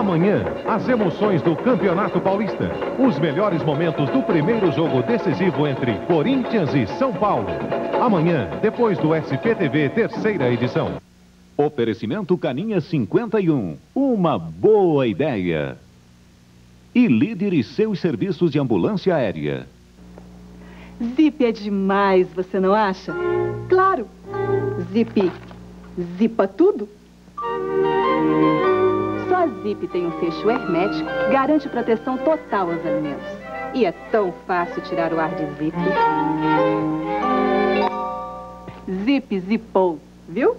Amanhã, as emoções do Campeonato Paulista. Os melhores momentos do primeiro jogo decisivo entre Corinthians e São Paulo. Amanhã, depois do SPTV, terceira edição. Oferecimento Caninha 51. Uma boa ideia. E Líder e seus serviços de ambulância aérea. Zip é demais, você não acha? Claro. Zip zipa tudo. Só a Zip tem um fecho hermético que garante proteção total aos alimentos. E é tão fácil tirar o ar de Zip. Zip zipou, viu?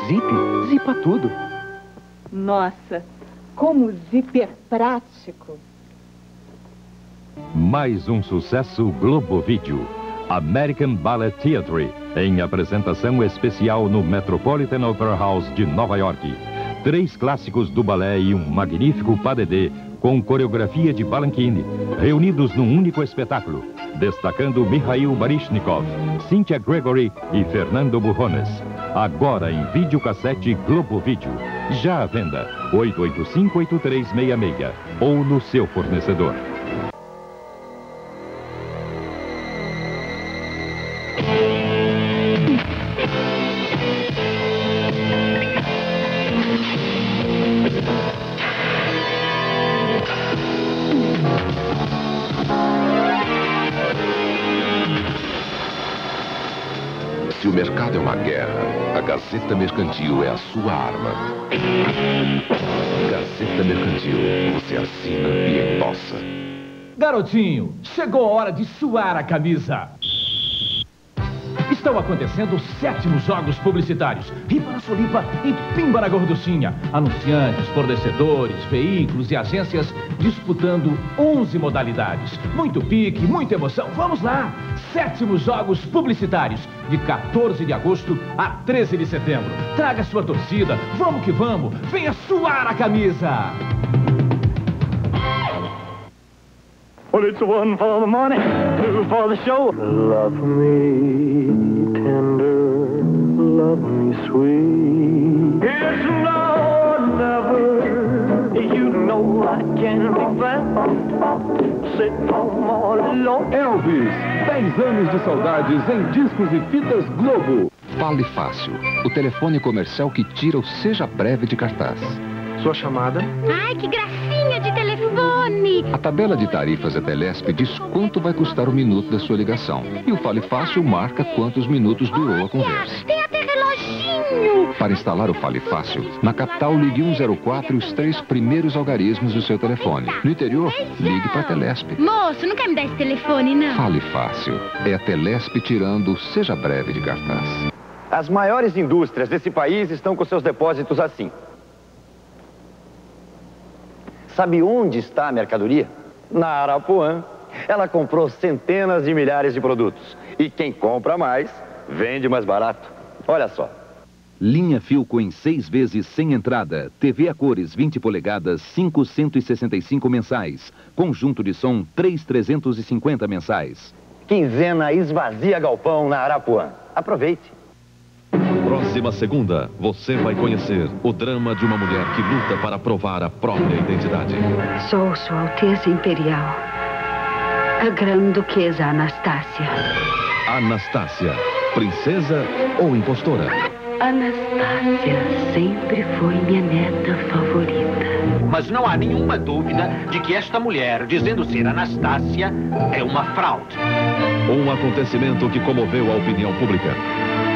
Zip zipa tudo. Nossa, como o Zip é prático. Mais um sucesso Globo Vídeo. American Ballet Theatre, em apresentação especial no Metropolitan Opera House de Nova York. 3 clássicos do balé e um magnífico pas de deux com coreografia de Balanchine, reunidos num único espetáculo, destacando Mikhail Baryshnikov, Cynthia Gregory e Fernando Burrones. Agora em videocassete Globo Vídeo. Já à venda, 885-8366 ou no seu fornecedor. Se o mercado é uma guerra, a Gazeta Mercantil é a sua arma. Gazeta Mercantil, você assina e endossa. Garotinho, chegou a hora de suar a camisa. Estão acontecendo os 7º jogos publicitários. Ripa na Solipa e Pimba na Gorduchinha. Anunciantes, fornecedores, veículos e agências disputando 11 modalidades. Muito pique, muita emoção. Vamos lá! 7º jogos publicitários, de 14 de agosto a 13 de setembro. Traga sua torcida. Vamos que vamos. Venha suar a camisa. Well, it's 1 for the money, 2 for the show. Love me tender, love me sweet. It's now or never, you know I can't be found. Sitting home all alone. Elvis, 10 anos de saudades em discos e fitas Globo. Fale Fácil, o telefone comercial que tira o Seja Breve de cartaz. Sua chamada? Ai, que gracinha de telefone! A tabela de tarifas da Telesp diz quanto vai custar o minuto da sua ligação. E o Fale Fácil marca quantos minutos durou a conversa. Tem até reloginho! Para instalar o Fale Fácil, na capital ligue 104 e os 3 primeiros algarismos do seu telefone. No interior, ligue para a Telesp. Moço, não quer me dar esse telefone, não? Fale Fácil. É a Telesp tirando o Seja Breve de cartaz. As maiores indústrias desse país estão com seus depósitos assim. Sabe onde está a mercadoria? Na Arapuã. Ela comprou centenas de milhares de produtos. E quem compra mais, vende mais barato. Olha só. Linha Philco em 6 vezes sem entrada. TV a cores 20 polegadas, 565 mensais. Conjunto de som 350 mensais. Quinzena esvazia galpão na Arapuã. Aproveite. Próxima segunda, você vai conhecer o drama de uma mulher que luta para provar a própria identidade. Sou Sua Alteza Imperial, a Grande Duquesa Anastácia. Anastácia, princesa ou impostora? Anastácia sempre foi minha neta favorita. Mas não há nenhuma dúvida de que esta mulher, dizendo ser Anastácia, é uma fraude. Um acontecimento que comoveu a opinião pública.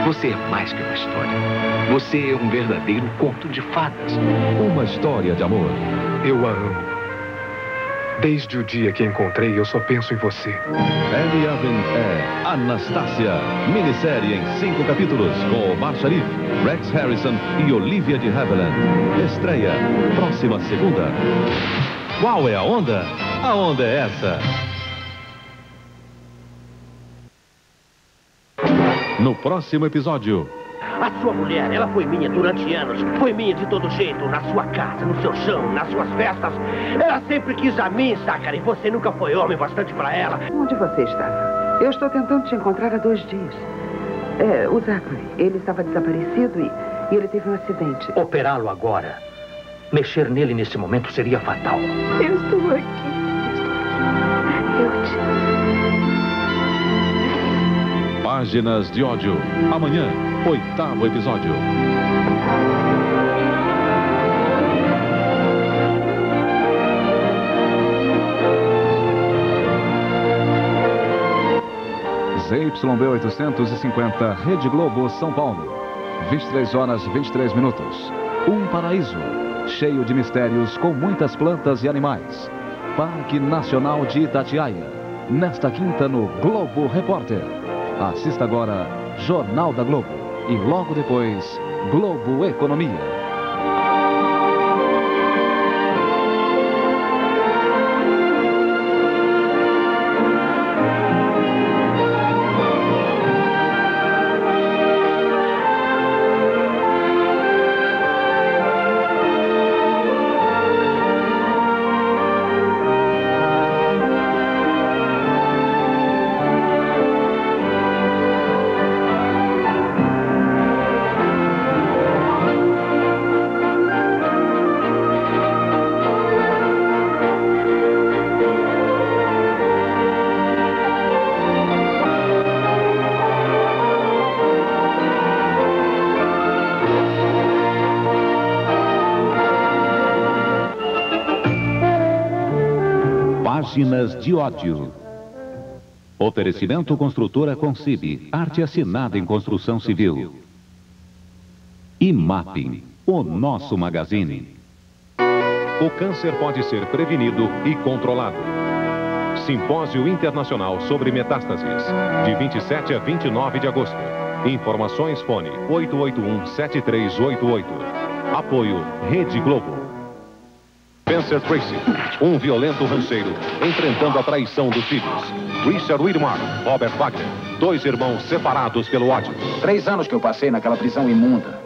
Você é mais que uma história. Você é um verdadeiro conto de fadas. Uma história de amor. Eu a amo. Desde o dia que a encontrei, eu só penso em você. Ellie Aven é Anastácia. Minissérie em 5 capítulos com Omar Sharif, Rex Harrison e Olivia de Havilland. Estreia próxima segunda. Qual é a onda? A onda é essa. No próximo episódio. A sua mulher, ela foi minha durante anos. Foi minha de todo jeito, na sua casa, no seu chão, nas suas festas. Ela sempre quis a mim, Zachary. Você nunca foi homem bastante pra ela. Onde você estava? Eu estou tentando te encontrar há 2 dias. O Zachary, ele estava desaparecido e ele teve um acidente. Operá-lo agora Mexer nele nesse momento seria fatal. Eu estou aqui. Eu te amo. Páginas de ódio. Amanhã, 8º episódio. ZYB 850, Rede Globo, São Paulo. 23 horas 23 minutos. Um paraíso, cheio de mistérios, com muitas plantas e animais. Parque Nacional de Itatiaia. Nesta quinta no Globo Repórter. Assista agora Jornal da Globo. E logo depois, Globo Economia. Páginas de ódio. Oferecimento Construtora Concib, arte assinada em construção civil. E Mapping, o nosso magazine. O câncer pode ser prevenido e controlado. Simpósio Internacional sobre Metástases, de 27 a 29 de agosto. Informações fone 881-7388. Apoio Rede Globo. Spencer Tracy, um violento rancheiro, enfrentando a traição dos filhos. Richard Widmark, Robert Wagner, dois irmãos separados pelo ódio. 3 anos que eu passei naquela prisão imunda.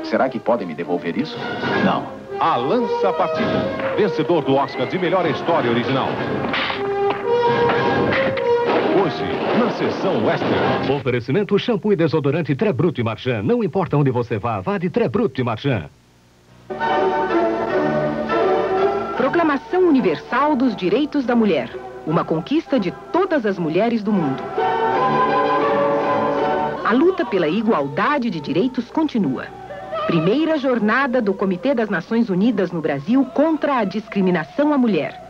Será que podem me devolver isso? Não. A Lança Partida, vencedor do Oscar de melhor história original. Hoje, na sessão Western. Oferecimento shampoo e desodorante Trebrut e Marchand. Não importa onde você vá, vá de Trebrut e Marchand. Proclamação Universal dos Direitos da Mulher. Uma conquista de todas as mulheres do mundo. A luta pela igualdade de direitos continua. Primeira jornada do Comitê das Nações Unidas no Brasil contra a discriminação à mulher.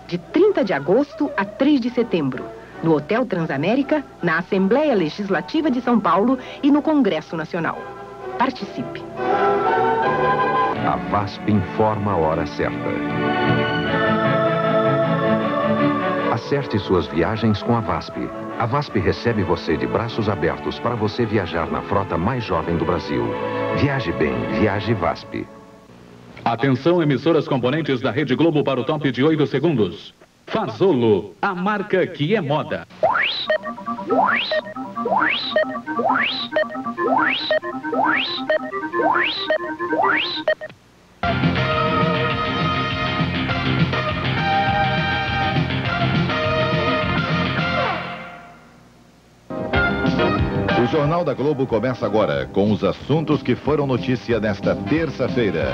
De 30 de agosto a 3 de setembro. No Hotel Transamérica, na Assembleia Legislativa de São Paulo e no Congresso Nacional. Participe. A VASP informa a hora certa. Acerte suas viagens com a VASP. A VASP recebe você de braços abertos para você viajar na frota mais jovem do Brasil. Viaje bem, viaje VASP. Atenção, emissoras componentes da Rede Globo para o top de 8 segundos. Fazolo, a marca que é moda. O Jornal da Globo começa agora com os assuntos que foram notícia nesta terça-feira.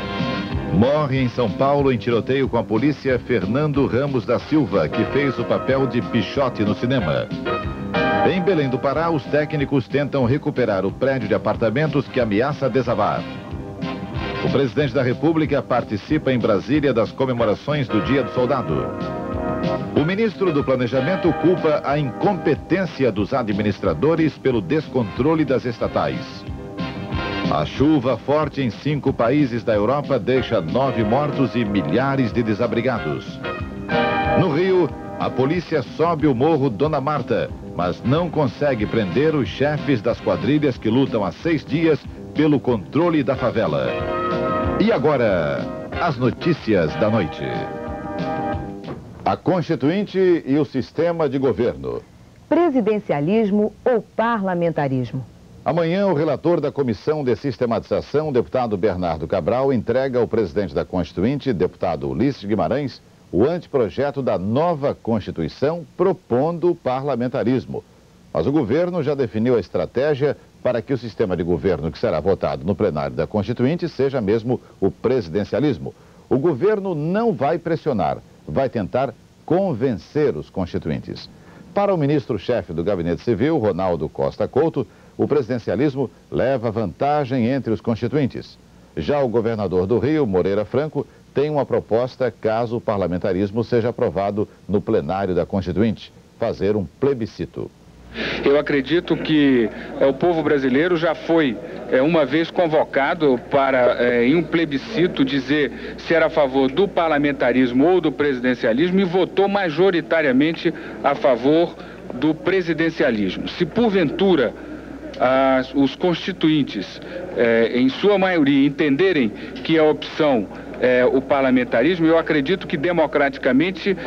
Morre em São Paulo em tiroteio com a polícia Fernando Ramos da Silva, que fez o papel de Pichote no cinema. Em Belém do Pará, os técnicos tentam recuperar o prédio de apartamentos que ameaça desabar. O presidente da República participa em Brasília das comemorações do Dia do Soldado. O ministro do Planejamento culpa a incompetência dos administradores pelo descontrole das estatais. A chuva forte em 5 países da Europa deixa 9 mortos e milhares de desabrigados. No Rio, a polícia sobe o morro Dona Marta, mas não consegue prender os chefes das quadrilhas que lutam há 6 dias pelo controle da favela. E agora, as notícias da noite. A Constituinte e o sistema de governo. Presidencialismo ou parlamentarismo? Amanhã, o relator da Comissão de Sistematização, deputado Bernardo Cabral, entrega ao presidente da Constituinte, deputado Ulisses Guimarães, o anteprojeto da nova Constituição propondo o parlamentarismo. Mas o governo já definiu a estratégia para que o sistema de governo que será votado no plenário da Constituinte seja mesmo o presidencialismo. O governo não vai pressionar, vai tentar convencer os constituintes. Para o ministro-chefe do Gabinete Civil, Ronaldo Costa Couto, o presidencialismo leva vantagem entre os constituintes. Já o governador do Rio, Moreira Franco, tem uma proposta caso o parlamentarismo seja aprovado no plenário da Constituinte, fazer um plebiscito. Eu acredito que o povo brasileiro já foi uma vez convocado para, em um plebiscito, dizer se era a favor do parlamentarismo ou do presidencialismo e votou majoritariamente a favor do presidencialismo. Se porventura os constituintes, em sua maioria, entenderem que a opção o parlamentarismo, eu acredito que democraticamente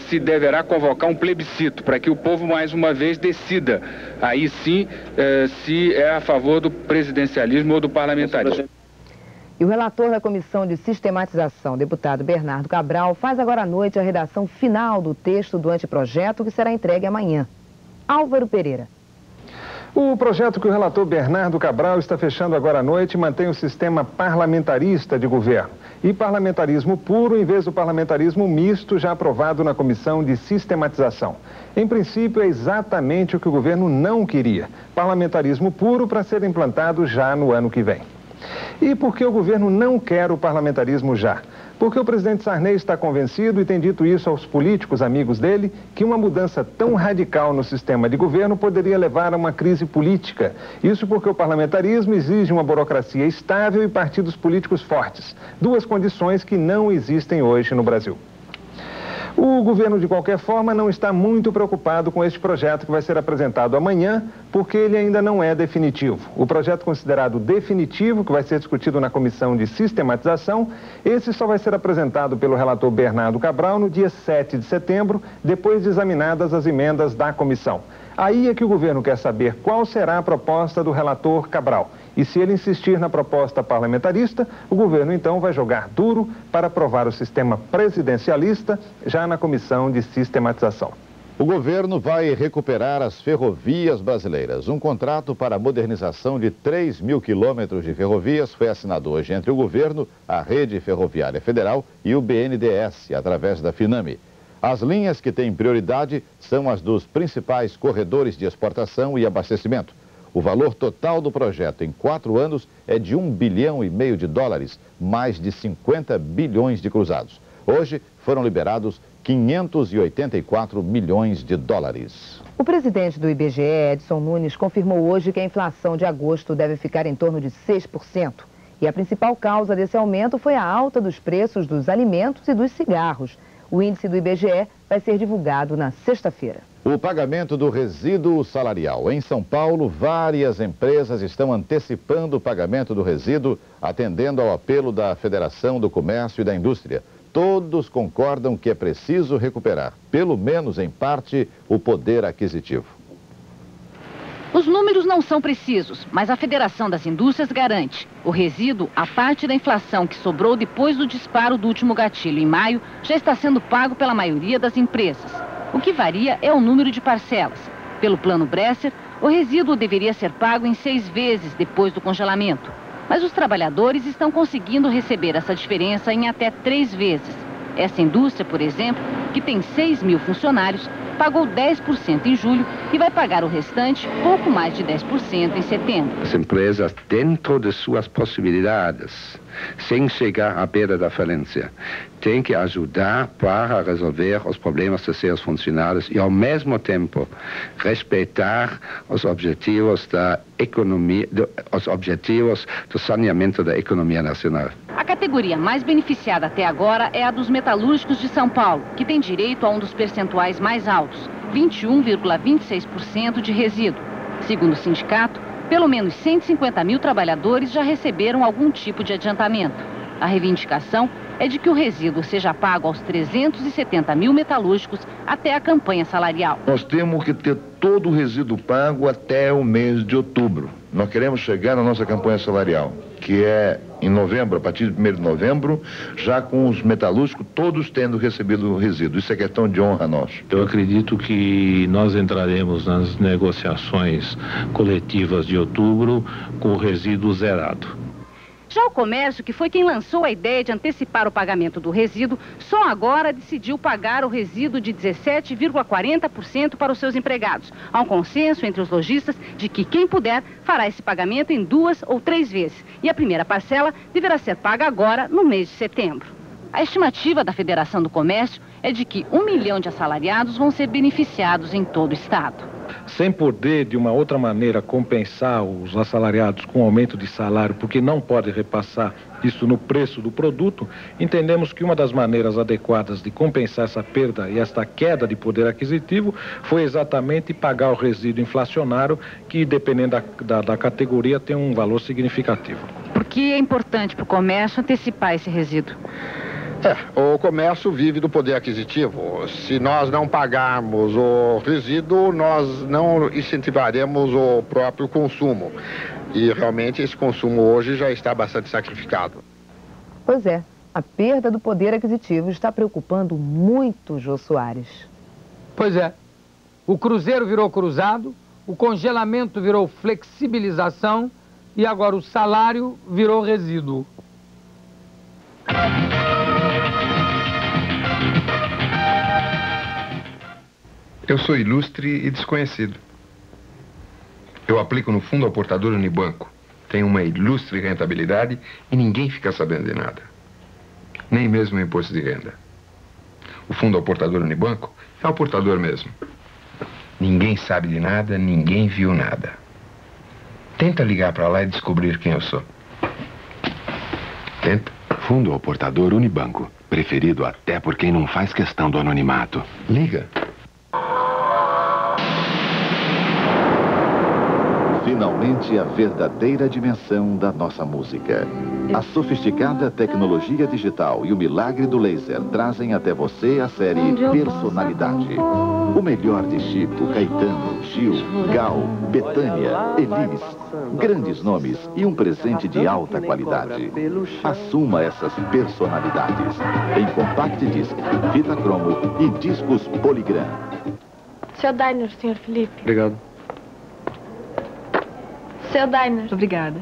se deverá convocar um plebiscito para que o povo mais uma vez decida aí sim se é a favor do presidencialismo ou do parlamentarismo. E o relator da Comissão de Sistematização, deputado Bernardo Cabral, faz agora à noite a redação final do texto do anteprojeto que será entregue amanhã. Álvaro Pereira. O projeto que o relator Bernardo Cabral está fechando agora à noite mantém o sistema parlamentarista de governo e parlamentarismo puro em vez do parlamentarismo misto já aprovado na Comissão de Sistematização. Em princípio, é exatamente o que o governo não queria, parlamentarismo puro para ser implantado já no ano que vem. E por que o governo não quer o parlamentarismo já? Porque o presidente Sarney está convencido e tem dito isso aos políticos amigos dele, que uma mudança tão radical no sistema de governo poderia levar a uma crise política. Isso porque o parlamentarismo exige uma burocracia estável e partidos políticos fortes. Duas condições que não existem hoje no Brasil. O governo, de qualquer forma, não está muito preocupado com este projeto que vai ser apresentado amanhã, porque ele ainda não é definitivo. O projeto considerado definitivo, que vai ser discutido na Comissão de Sistematização, esse só vai ser apresentado pelo relator Bernardo Cabral no dia 7 de setembro, depois de examinadas as emendas da comissão. Aí é que o governo quer saber qual será a proposta do relator Cabral. E se ele insistir na proposta parlamentarista, o governo então vai jogar duro para aprovar o sistema presidencialista já na Comissão de Sistematização. O governo vai recuperar as ferrovias brasileiras. Um contrato para a modernização de 3.000 quilômetros de ferrovias foi assinado hoje entre o governo, a Rede Ferroviária Federal e o BNDES, através da FINAME. As linhas que têm prioridade são as dos principais corredores de exportação e abastecimento. O valor total do projeto em 4 anos é de US$ 1,5 bilhão, mais de 50 bilhões de cruzados. Hoje foram liberados 584 milhões de dólares. O presidente do IBGE, Edson Nunes, confirmou hoje que a inflação de agosto deve ficar em torno de 6%. E a principal causa desse aumento foi a alta dos preços dos alimentos e dos cigarros. O índice do IBGE vai ser divulgado na sexta-feira. O pagamento do resíduo salarial. Em São Paulo, várias empresas estão antecipando o pagamento do resíduo, atendendo ao apelo da Federação do Comércio e da Indústria. Todos concordam que é preciso recuperar, pelo menos em parte, o poder aquisitivo. Os números não são precisos, mas a Federação das Indústrias garante. O resíduo, a parte da inflação que sobrou depois do disparo do último gatilho em maio, já está sendo pago pela maioria das empresas. O que varia é o número de parcelas. Pelo plano Bresser, o resíduo deveria ser pago em 6 vezes depois do congelamento. Mas os trabalhadores estão conseguindo receber essa diferença em até 3 vezes. Essa indústria, por exemplo, que tem 6.000 funcionários, pagou 10% em julho e vai pagar o restante, pouco mais de 10% em setembro. As empresas, dentro de suas possibilidades, sem chegar à beira da falência, têm que ajudar para resolver os problemas de seus funcionários e, ao mesmo tempo, respeitar os objetivos da economia, os objetivos do saneamento da economia nacional. A categoria mais beneficiada até agora é a dos metalúrgicos de São Paulo, que tem direito a um dos percentuais mais altos, 21,26% de resíduo. Segundo o sindicato, pelo menos 150 mil trabalhadores já receberam algum tipo de adiantamento. A reivindicação é de que o resíduo seja pago aos 370 mil metalúrgicos até a campanha salarial. Nós temos que ter todo o resíduo pago até o mês de outubro. Nós queremos chegar na nossa campanha salarial, que é em novembro, a partir de 1º de novembro, já com os metalúrgicos todos tendo recebido o resíduo. Isso é questão de honra a nós. Eu acredito que nós entraremos nas negociações coletivas de outubro com o resíduo zerado. Já o comércio, que foi quem lançou a ideia de antecipar o pagamento do resíduo, só agora decidiu pagar o resíduo de 17,40% para os seus empregados. Há um consenso entre os lojistas de que quem puder fará esse pagamento em 2 ou 3 vezes. E a primeira parcela deverá ser paga agora, no mês de setembro. A estimativa da Federação do Comércio é de que 1 milhão de assalariados vão ser beneficiados em todo o estado. Sem poder, de uma outra maneira, compensar os assalariados com aumento de salário, porque não pode repassar isso no preço do produto, entendemos que uma das maneiras adequadas de compensar essa perda e esta queda de poder aquisitivo foi exatamente pagar o resíduo inflacionário, que, dependendo da categoria, tem um valor significativo. Por que é importante para o comércio antecipar esse resíduo? O comércio vive do poder aquisitivo. Se nós não pagarmos o resíduo, nós não incentivaremos o próprio consumo. E realmente esse consumo hoje já está bastante sacrificado. Pois é, a perda do poder aquisitivo está preocupando muito Jô Soares. Pois é, o cruzeiro virou cruzado, o congelamento virou flexibilização e agora o salário virou resíduo. Eu sou ilustre e desconhecido. Eu aplico no fundo ao portador Unibanco. Tenho uma ilustre rentabilidade e ninguém fica sabendo de nada. Nem mesmo o imposto de renda. O fundo ao portador Unibanco é o portador mesmo. Ninguém sabe de nada, ninguém viu nada. Tenta ligar para lá e descobrir quem eu sou. Tenta. Fundo ao portador Unibanco. Preferido até por quem não faz questão do anonimato. Liga. Finalmente, a verdadeira dimensão da nossa música. A sofisticada tecnologia digital e o milagre do laser trazem até você a série Personalidade. O melhor de Chico, Caetano, Gil, Gal, Bethânia, Elis. Grandes nomes e um presente de alta qualidade. Assuma essas personalidades em compact disc, fita cromo e discos Polygram. Seu Diner, Sr. Felipe. Obrigado. Seu Diner. Obrigada.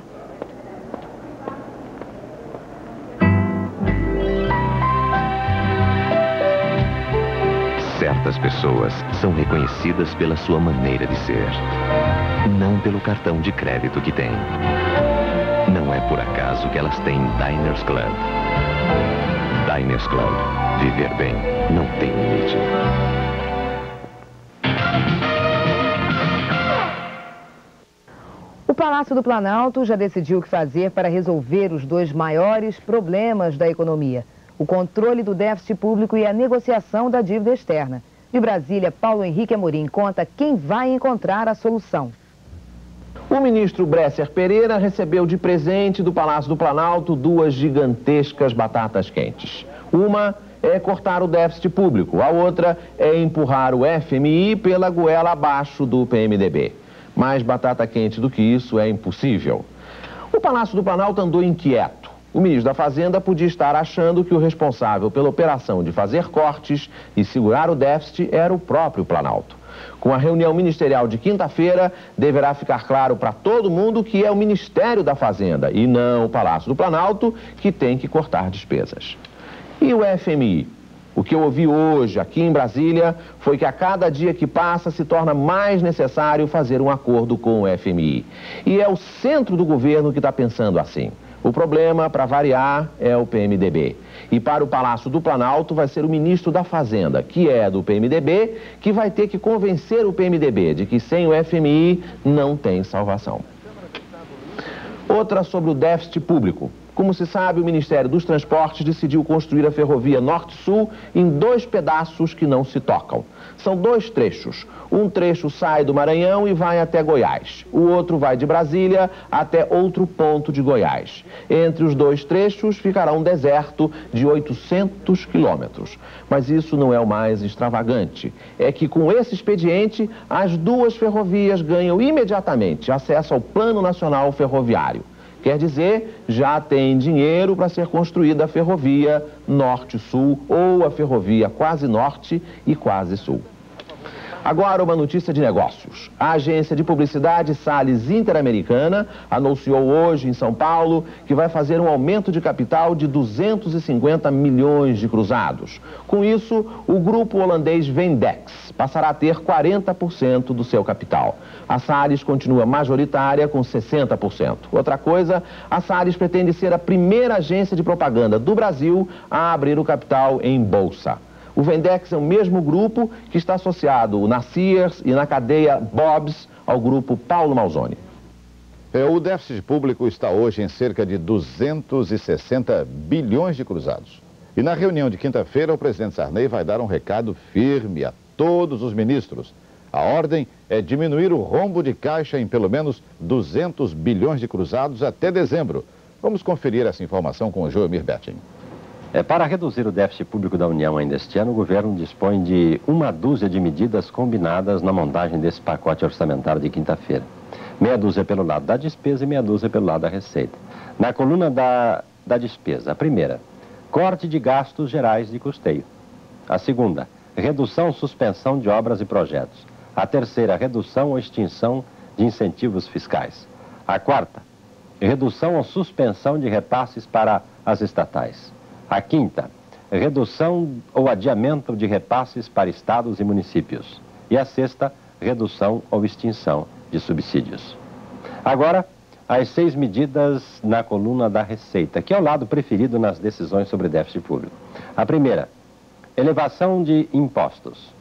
Certas pessoas são reconhecidas pela sua maneira de ser, não pelo cartão de crédito que têm. Não é por acaso que elas têm Diners Club. Diners Club. Viver bem não tem limite. O Palácio do Planalto já decidiu o que fazer para resolver os 2 maiores problemas da economia: o controle do déficit público e a negociação da dívida externa. De Brasília, Paulo Henrique Amorim conta quem vai encontrar a solução. O ministro Bresser Pereira recebeu de presente do Palácio do Planalto 2 gigantescas batatas quentes. Uma é cortar o déficit público, a outra é empurrar o FMI pela goela abaixo do PMDB. Mais batata quente do que isso é impossível. O Palácio do Planalto andou inquieto. O ministro da Fazenda podia estar achando que o responsável pela operação de fazer cortes e segurar o déficit era o próprio Planalto. Com a reunião ministerial de quinta-feira, deverá ficar claro para todo mundo que é o Ministério da Fazenda e não o Palácio do Planalto que tem que cortar despesas. E o FMI? O que eu ouvi hoje aqui em Brasília foi que a cada dia que passa se torna mais necessário fazer um acordo com o FMI. E é o centro do governo que está pensando assim. O problema, para variar, é o PMDB. E para o Palácio do Planalto vai ser o ministro da Fazenda, que é do PMDB, que vai ter que convencer o PMDB de que sem o FMI não tem salvação. Outra sobre o déficit público. Como se sabe, o Ministério dos Transportes decidiu construir a ferrovia Norte-Sul em 2 pedaços que não se tocam. São 2 trechos. Um trecho sai do Maranhão e vai até Goiás. O outro vai de Brasília até outro ponto de Goiás. Entre os 2 trechos ficará um deserto de 800 quilômetros. Mas isso não é o mais extravagante. É que com esse expediente, as 2 ferrovias ganham imediatamente acesso ao Plano Nacional Ferroviário. Quer dizer, já tem dinheiro para ser construída a ferrovia Norte-Sul ou a ferrovia Quase Norte e Quase Sul. Agora uma notícia de negócios. A agência de publicidade Salles Interamericana anunciou hoje em São Paulo que vai fazer um aumento de capital de 250 milhões de cruzados. Com isso, o grupo holandês Vendex passará a ter 40% do seu capital. A Salles continua majoritária com 60%. Outra coisa, a Salles pretende ser a primeira agência de propaganda do Brasil a abrir o capital em bolsa. O Vendex é o mesmo grupo que está associado na Sears e na cadeia Bob's ao grupo Paulo Malzone. O déficit público está hoje em cerca de 260 bilhões de cruzados. E na reunião de quinta-feira, o presidente Sarney vai dar um recado firme a todos os ministros. A ordem é diminuir o rombo de caixa em pelo menos 200 bilhões de cruzados até dezembro. Vamos conferir essa informação com o Joelmir Betting. Para reduzir o déficit público da União ainda este ano, o governo dispõe de uma dúzia de medidas combinadas na montagem desse pacote orçamentário de quinta-feira. Meia dúzia pelo lado da despesa e meia dúzia pelo lado da receita. Na coluna da despesa, a primeira, corte de gastos gerais de custeio. A segunda, redução ou suspensão de obras e projetos. A terceira, redução ou extinção de incentivos fiscais. A quarta, redução ou suspensão de repasses para as estatais. A quinta, redução ou adiamento de repasses para estados e municípios. E a sexta, redução ou extinção de subsídios. Agora, as 6 medidas na coluna da receita, que é o lado preferido nas decisões sobre déficit público. A primeira, elevação de impostos.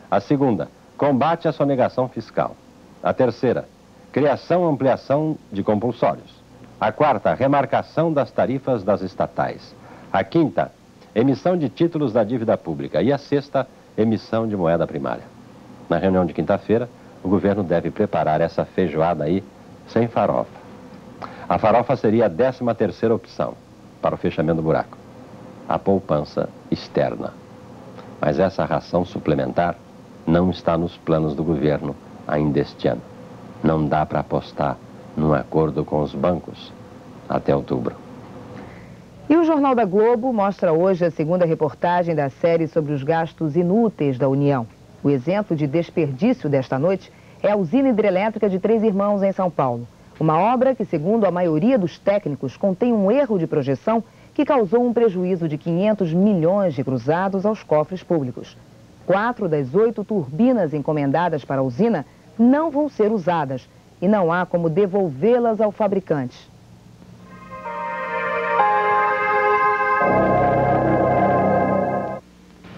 A segunda, combate à sonegação fiscal. A terceira, criação e ampliação de compulsórios. A quarta, remarcação das tarifas das estatais. A quinta, emissão de títulos da dívida pública. E a sexta, emissão de moeda primária. Na reunião de quinta-feira, o governo deve preparar essa feijoada aí sem farofa. A farofa seria a 13ª opção para o fechamento do buraco. A poupança externa. Mas essa ração suplementar não está nos planos do governo ainda este ano. Não dá para apostar num acordo com os bancos até outubro. E o Jornal da Globo mostra hoje a segunda reportagem da série sobre os gastos inúteis da União. O exemplo de desperdício desta noite é a usina hidrelétrica de Três Irmãos, em São Paulo. Uma obra que, segundo a maioria dos técnicos, contém um erro de projeção que causou um prejuízo de 500 milhões de cruzados aos cofres públicos. 4 das 8 turbinas encomendadas para a usina não vão ser usadas e não há como devolvê-las ao fabricante.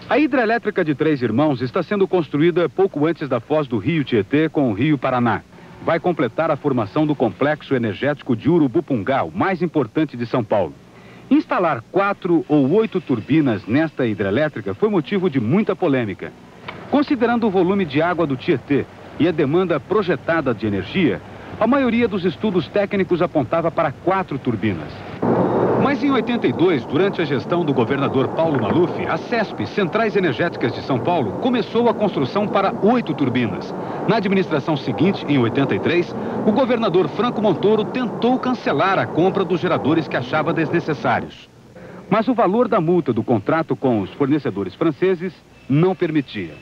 A hidrelétrica de Três Irmãos está sendo construída pouco antes da foz do rio Tietê com o rio Paraná. Vai completar a formação do complexo energético de Urubupungá, o mais importante de São Paulo. Instalar 4 ou 8 turbinas nesta hidrelétrica foi motivo de muita polêmica. Considerando o volume de água do Tietê e a demanda projetada de energia, a maioria dos estudos técnicos apontava para 4 turbinas. Mas em 82, durante a gestão do governador Paulo Maluf, a CESP, Centrais Energéticas de São Paulo, começou a construção para 8 turbinas. Na administração seguinte, em 83, o governador Franco Montoro tentou cancelar a compra dos geradores que achava desnecessários. Mas o valor da multa do contrato com os fornecedores franceses não permitia.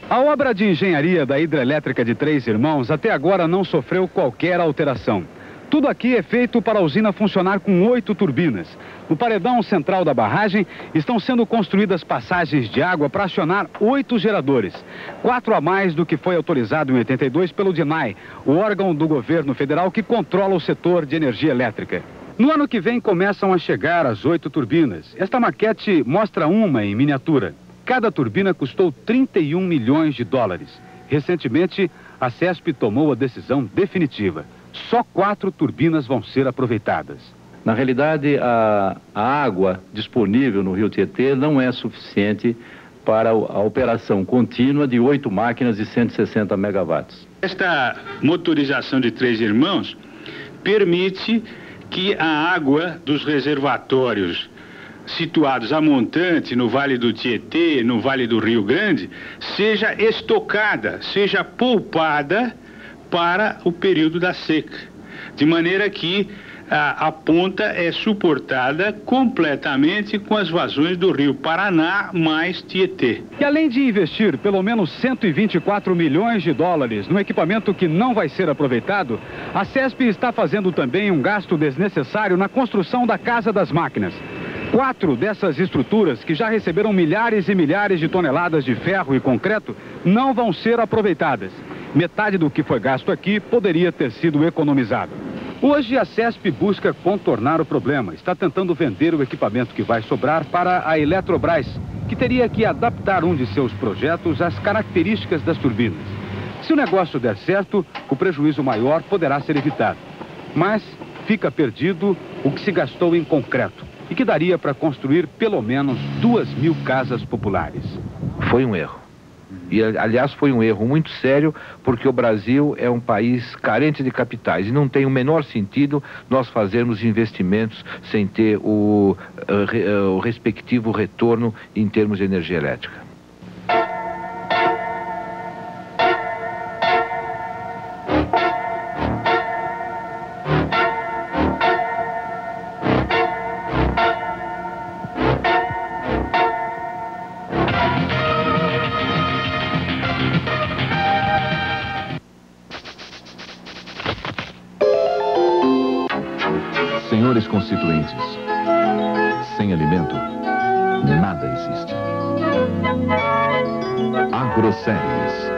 A obra de engenharia da hidrelétrica de Três Irmãos até agora não sofreu qualquer alteração. Tudo aqui é feito para a usina funcionar com 8 turbinas. No paredão central da barragem estão sendo construídas passagens de água para acionar 8 geradores. 4 a mais do que foi autorizado em 82 pelo DINAI, o órgão do governo federal que controla o setor de energia elétrica. No ano que vem começam a chegar as 8 turbinas. Esta maquete mostra uma em miniatura. Cada turbina custou 31 milhões de dólares. Recentemente, a CESP tomou a decisão definitiva. Só 4 turbinas vão ser aproveitadas. Na realidade, a água disponível no rio Tietê não é suficiente para a operação contínua de 8 máquinas de 160 megawatts. Esta motorização de Três Irmãos permite que a água dos reservatórios situados a montante no Vale do Tietê, no Vale do Rio Grande, seja estocada, seja poupada para o período da seca, de maneira que a ponta é suportada completamente com as vazões do Rio Paraná mais Tietê. E além de investir pelo menos 124 milhões de dólares no equipamento que não vai ser aproveitado, a CESP está fazendo também um gasto desnecessário na construção da Casa das Máquinas. 4 dessas estruturas, que já receberam milhares e milhares de toneladas de ferro e concreto, não vão ser aproveitadas. Metade do que foi gasto aqui poderia ter sido economizado. Hoje a CESP busca contornar o problema. Está tentando vender o equipamento que vai sobrar para a Eletrobras, que teria que adaptar um de seus projetos às características das turbinas. Se o negócio der certo, o prejuízo maior poderá ser evitado. Mas fica perdido o que se gastou em concreto e que daria para construir pelo menos 2.000 casas populares. Foi um erro. E, aliás, foi um erro muito sério, porque o Brasil é um país carente de capitais e não tem o menor sentido nós fazermos investimentos sem ter o respectivo retorno em termos de energia elétrica. Senhores constituintes, sem alimento, nada existe. Agroséries.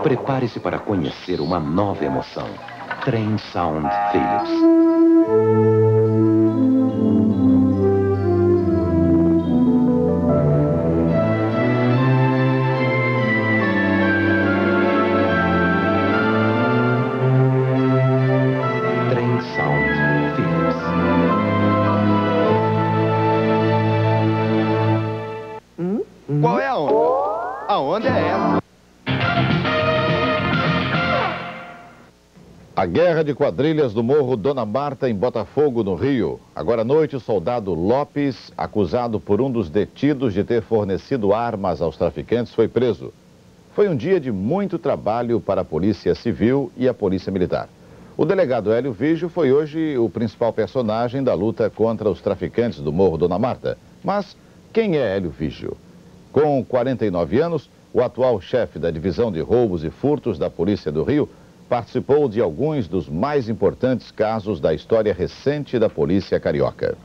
Prepare-se para conhecer uma nova emoção. Train Sound Philips. Qual é a onda? A onda é essa. A guerra de quadrilhas do Morro Dona Marta, em Botafogo, no Rio. Agora à noite, o soldado Lopes, acusado por um dos detidos de ter fornecido armas aos traficantes, foi preso. Foi um dia de muito trabalho para a Polícia Civil e a Polícia Militar. O delegado Hélio Vigio foi hoje o principal personagem da luta contra os traficantes do Morro Dona Marta. Mas quem é Hélio Vigio? Com 49 anos, o atual chefe da Divisão de Roubos e Furtos da Polícia do Rio participou de alguns dos mais importantes casos da história recente da Polícia Carioca.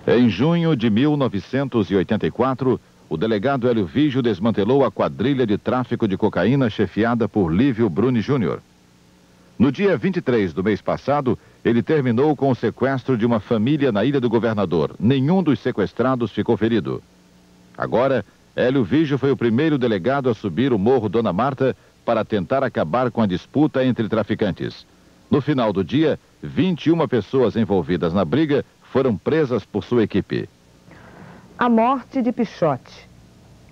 Em junho de 1984, o delegado Hélio Vigio desmantelou a quadrilha de tráfico de cocaína chefiada por Lívio Bruni Júnior. No dia 23 do mês passado, ele terminou com o sequestro de uma família na Ilha do Governador. Nenhum dos sequestrados ficou ferido. Agora, Hélio Vigio foi o primeiro delegado a subir o Morro Dona Marta para tentar acabar com a disputa entre traficantes. No final do dia, 21 pessoas envolvidas na briga foram presas por sua equipe. A morte de Pichote.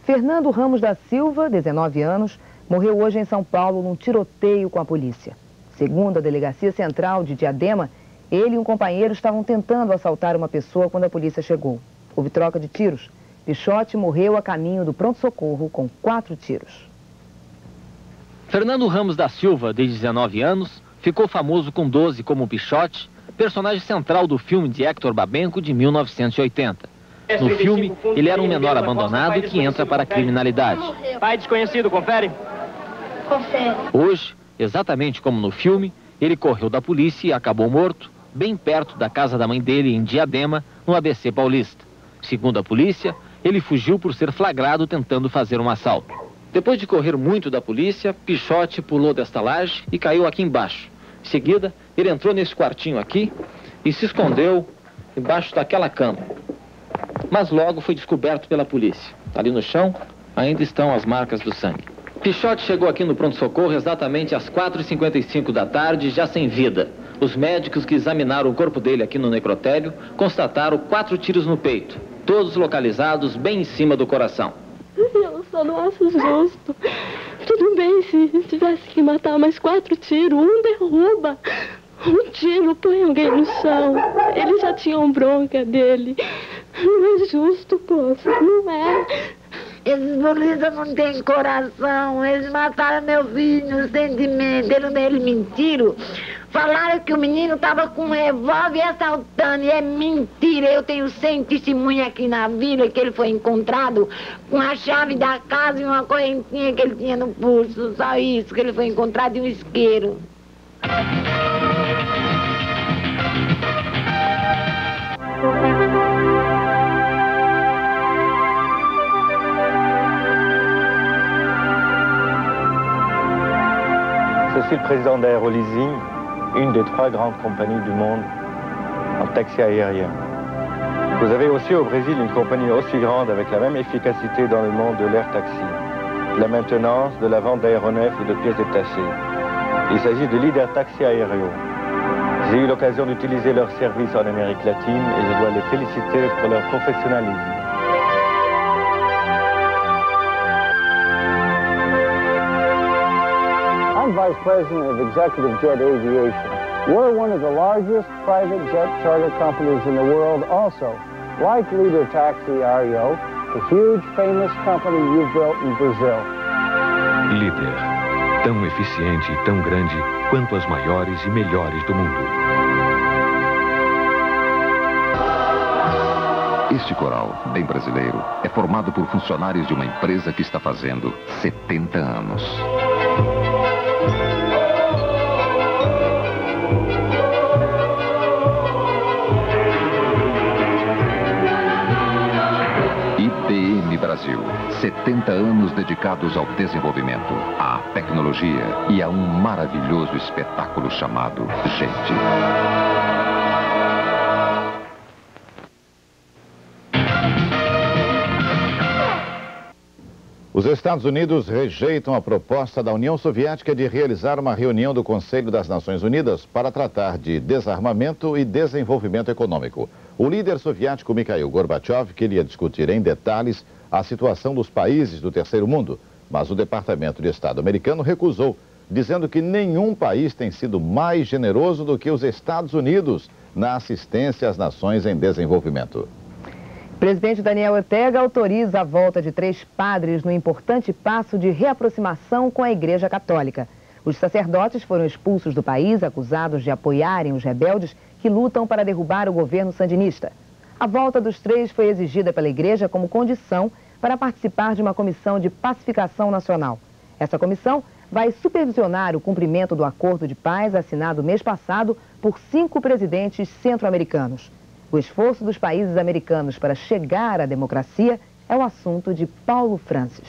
Fernando Ramos da Silva, 19 anos, morreu hoje em São Paulo num tiroteio com a polícia. Segundo a Delegacia Central de Diadema, ele e um companheiro estavam tentando assaltar uma pessoa quando a polícia chegou. Houve troca de tiros. Pichote morreu a caminho do pronto-socorro com 4 tiros. Fernando Ramos da Silva, de 19 anos, ficou famoso com 12 como Pichote, personagem central do filme de Hector Babenco de 1980. No filme, ele era um menor abandonado que entra para a criminalidade. Pai desconhecido, confere? Confere. Hoje, exatamente como no filme, ele correu da polícia e acabou morto, bem perto da casa da mãe dele, em Diadema, no ABC Paulista. Segundo a polícia, ele fugiu por ser flagrado tentando fazer um assalto. Depois de correr muito da polícia, Pichote pulou desta laje e caiu aqui embaixo. Em seguida, ele entrou nesse quartinho aqui e se escondeu embaixo daquela cama. Mas logo foi descoberto pela polícia. Ali no chão, ainda estão as marcas do sangue. Pichote chegou aqui no pronto-socorro exatamente às 4h55 da tarde, já sem vida. Os médicos que examinaram o corpo dele aqui no necrotério constataram 4 tiros no peito, todos localizados bem em cima do coração. Eu só não acho justo. Tudo bem se tivesse que matar mais 4 tiros, um derruba. Um tiro põe alguém no chão. Eles já tinham bronca dele. Não é justo, poxa, não é. Esses polícias não têm coração, eles mataram meu filho inocentemente, eles mentiram. Falaram que o menino estava com um revólver assaltando, e é mentira. Eu tenho 100 testemunhas aqui na vila que ele foi encontrado com a chave da casa e uma correntinha que ele tinha no pulso. Só isso, que ele foi encontrado em um isqueiro. Je suis le président d'Aéroleasing, une des 3 grandes compagnies du monde en taxi aérien. Vous avez aussi au Brésil une compagnie aussi grande avec la même efficacité dans le monde de l'air taxi, de la maintenance, de la vente d'aéronefs ou de pièces détachées. Il s'agit de Leader Taxi Aéreo. J'ai eu l'occasion d'utiliser leurs services en Amérique latine et je dois les féliciter pour leur professionnalisme. I'm Vice President of Executive Jet Aviation. We're one of the largest private jet charter companies in the world also. Like Leader Taxi Aéreo, the huge famous company you built in Brazil. Líder, tão eficiente e tão grande quanto as maiores e melhores do mundo. Este coral, bem brasileiro, é formado por funcionários de uma empresa que está fazendo 70 anos. IBM Brasil, 70 anos dedicados ao desenvolvimento, à tecnologia e a um maravilhoso espetáculo chamado Gente. Os Estados Unidos rejeitam a proposta da União Soviética de realizar uma reunião do Conselho das Nações Unidas para tratar de desarmamento e desenvolvimento econômico. O líder soviético Mikhail Gorbachev queria discutir em detalhes a situação dos países do terceiro mundo, mas o Departamento de Estado americano recusou, dizendo que nenhum país tem sido mais generoso do que os Estados Unidos na assistência às nações em desenvolvimento. O presidente Daniel Ortega autoriza a volta de 3 padres no importante passo de reaproximação com a Igreja Católica. Os sacerdotes foram expulsos do país, acusados de apoiarem os rebeldes que lutam para derrubar o governo sandinista. A volta dos 3 foi exigida pela Igreja como condição para participar de uma comissão de pacificação nacional. Essa comissão vai supervisionar o cumprimento do acordo de paz assinado mês passado por 5 presidentes centro-americanos. O esforço dos países americanos para chegar à democracia é o assunto de Paulo Francis.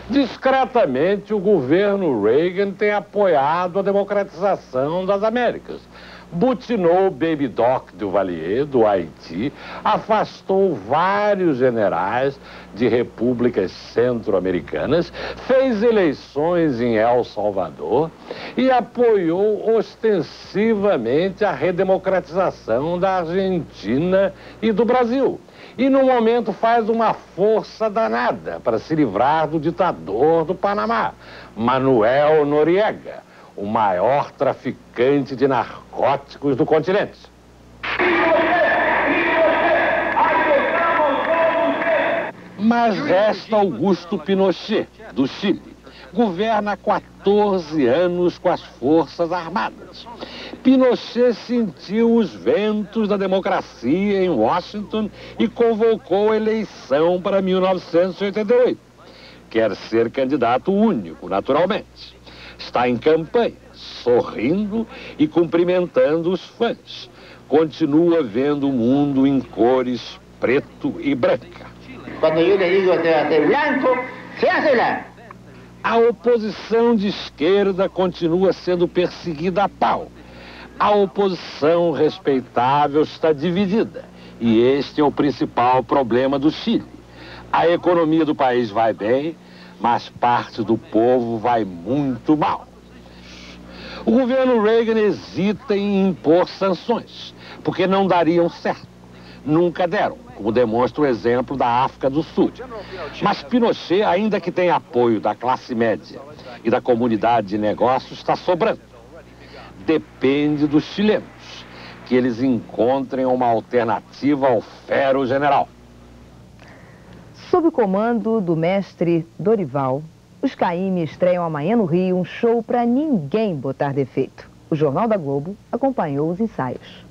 Discretamente, o governo Reagan tem apoiado a democratização das Américas. Butinou o Baby Doc Duvalier, do Haiti, afastou vários generais de repúblicas centro-americanas, fez eleições em El Salvador e apoiou ostensivamente a redemocratização da Argentina e do Brasil. E, no momento, faz uma força danada para se livrar do ditador do Panamá, Manuel Noriega, o maior traficante de narcóticos do continente. Mas resta Augusto Pinochet, do Chile. Governa há 14 anos com as Forças Armadas. Pinochet sentiu os ventos da democracia em Washington e convocou a eleição para 1988. Quer ser candidato único, naturalmente. Está em campanha, sorrindo e cumprimentando os fãs. Continua vendo o mundo em cores preto e branca. Quando eu lhe digo se hace branco, se hace branco. A oposição de esquerda continua sendo perseguida a pau. A oposição respeitável está dividida. E este é o principal problema do Chile. A economia do país vai bem, mas parte do povo vai muito mal. O governo Reagan hesita em impor sanções, porque não dariam certo. Nunca deram, como demonstra o exemplo da África do Sul. Mas Pinochet, ainda que tenha apoio da classe média e da comunidade de negócios, está sobrando. Depende dos chilenos, que eles encontrem uma alternativa ao fero general. Sob o comando do mestre Dorival, os Caymmi estreiam amanhã no Rio um show para ninguém botar defeito. O Jornal da Globo acompanhou os ensaios.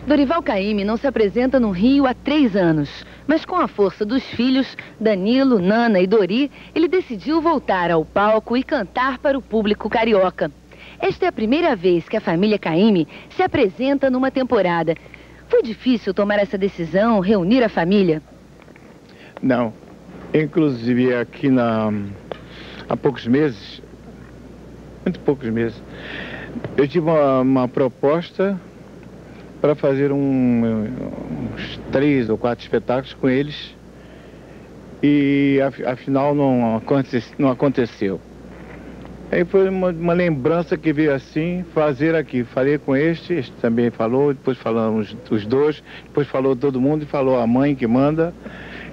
Dorival Caymmi não se apresenta no Rio há 3 anos, mas com a força dos filhos, Danilo, Nana e Dori, ele decidiu voltar ao palco e cantar para o público carioca. Esta é a primeira vez que a família Caymmi se apresenta numa temporada. Foi difícil tomar essa decisão, reunir a família? Não. Inclusive aqui há poucos meses, muito poucos meses, eu tive uma proposta para fazer uns 3 ou 4 espetáculos com eles e afinal não aconteceu. Aí foi uma lembrança que veio assim, fazer aqui. Falei com este também falou, depois falamos os dois, depois falou todo mundo e falou a mãe que manda,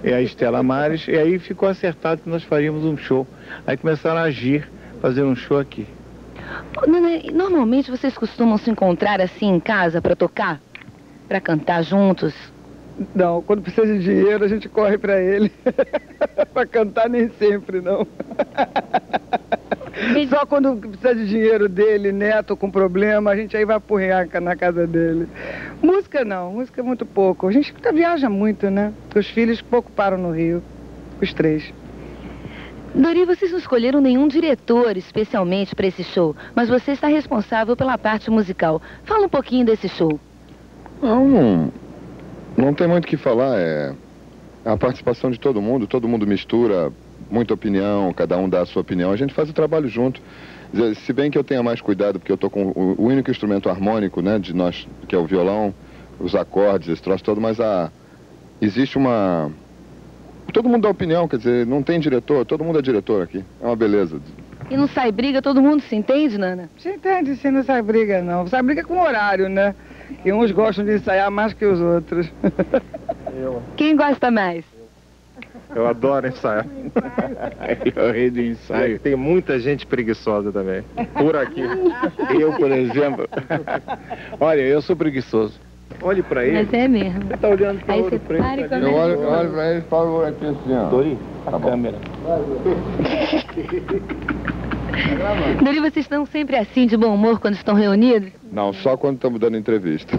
é a Estela Mares, e aí ficou acertado que nós faríamos um show. Aí começaram a agir, fazer um show aqui. Nana, normalmente vocês costumam se encontrar assim em casa para tocar? Para cantar juntos? Não, quando precisa de dinheiro a gente corre para ele. Para cantar nem sempre, não. Só quando precisa de dinheiro dele, neto com problema, a gente aí vai apurrear na casa dele. Música não, música é muito pouco. A gente viaja muito, né? Os filhos pouco param no Rio, os 3. Dori, vocês não escolheram nenhum diretor especialmente para esse show, mas você está responsável pela parte musical. Fala um pouquinho desse show. Não tem muito o que falar, é a participação de todo mundo mistura muita opinião, cada um dá a sua opinião, a gente faz o trabalho junto. Se bem que eu tenha mais cuidado, porque eu tô com o único instrumento harmônico, né, de nós, que é o violão, os acordes, esse troço todo, mas existe uma... Todo mundo dá opinião, quer dizer, não tem diretor, todo mundo é diretor aqui, é uma beleza. E não sai briga, todo mundo se entende, Nana? Se entende, sim, não sai briga não. Sai briga com o horário, né? E uns gostam de ensaiar mais que os outros. Quem gosta mais? Eu adoro ensaiar. Eu rei do ensaio. Tem muita gente preguiçosa também. Por aqui. Eu, por exemplo. Olha, eu sou preguiçoso. Olhe pra ele. Mas é mesmo. Você tá olhando pra outro frente. Eu olho pra ele e falo aqui assim, ó. Dori, a câmera. Dori, vocês estão sempre assim de bom humor quando estão reunidos? Não, só quando estamos dando entrevista.